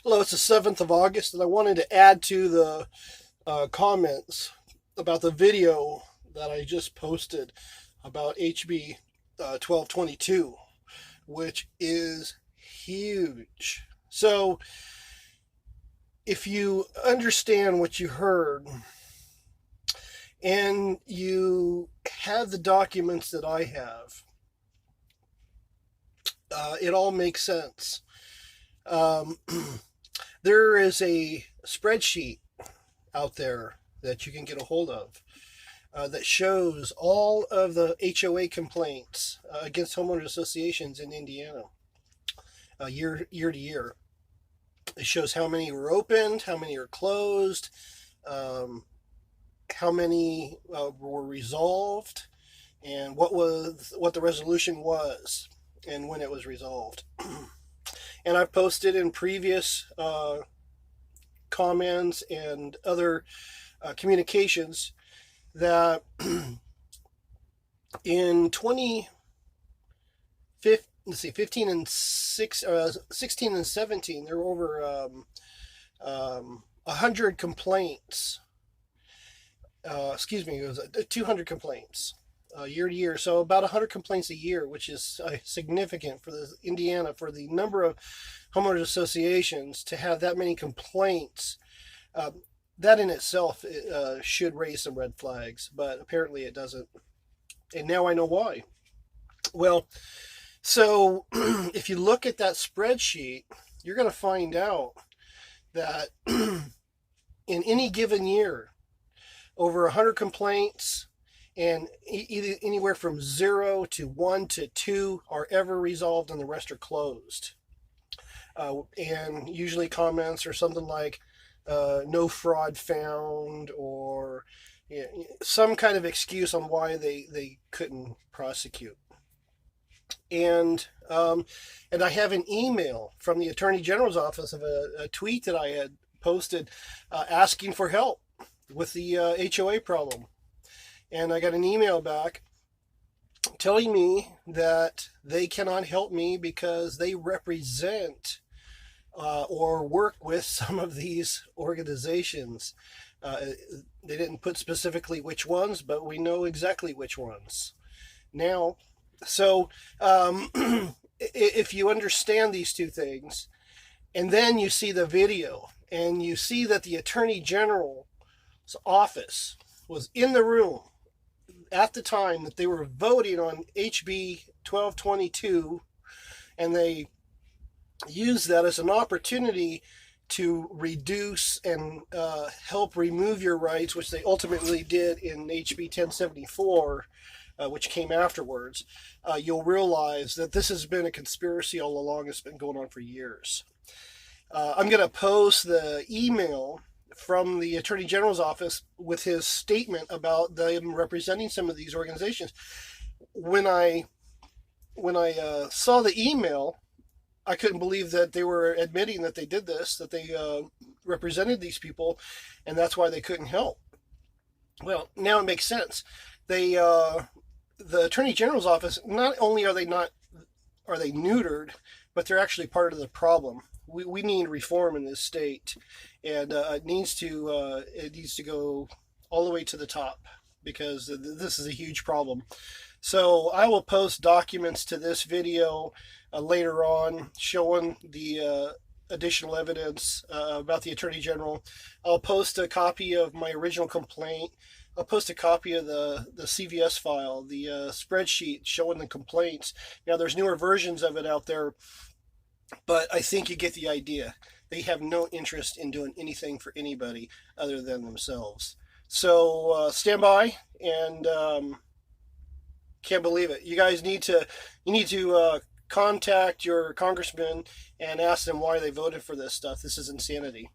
Hello, it's the 7th of August, and I wanted to add to the comments about the video that I just posted about HB 1222, which is huge. So, if you understand what you heard and you have the documents that I have, it all makes sense. Um, there is a spreadsheet out there that you can get a hold of that shows all of the HOA complaints against homeowner associations in Indiana year to year. It shows how many were opened, how many are closed, um, how many were resolved, and what the resolution was, and when it was resolved. And I've posted in previous comments and other communications that in 15 and 16 and 17, there were over 100 complaints. It was 200 complaints year to year. So about 100 complaints a year, which is significant for Indiana, for the number of homeowners associations to have that many complaints. That in itself should raise some red flags, but apparently it doesn't. And now I know why. Well, so if you look at that spreadsheet, you're going to find out that in any given year, over 100 complaints, and either anywhere from 0 to 1 to 2 are ever resolved and the rest are closed. And usually comments are something like, no fraud found, or some kind of excuse on why they couldn't prosecute. And I have an email from the Attorney General's office of a tweet that I had posted asking for help with the HOA problem. And I got an email back telling me that they cannot help me because they represent or work with some of these organizations. They didn't put specifically which ones, but we know exactly which ones now. So if you understand these two things, and then you see the video, and you see that the Attorney General's office was in the room at the time that they were voting on HB 1222, and they used that as an opportunity to reduce and help remove your rights, which they ultimately did in HB 1074, which came afterwards, you'll realize that this has been a conspiracy all along. It's been going on for years. I'm going to post the email from the Attorney General's office with his statement about them representing some of these organizations. When I saw the email, I couldn't believe that they were admitting that they did this, that they represented these people, and that's why they couldn't help. Well, now it makes sense. The Attorney General's office, not only are they neutered, but they're actually part of the problem. We need reform in this state, and it needs to go all the way to the top, because this is a huge problem. So I will post documents to this video later on showing the additional evidence about the Attorney General. I'll post a copy of my original complaint. I'll post a copy of the CVS file, the spreadsheet showing the complaints. Now, there's newer versions of it out there, but I think you get the idea. They have no interest in doing anything for anybody other than themselves. So stand by, and can't believe it. You guys need to contact your congressman and ask them why they voted for this stuff. This is insanity.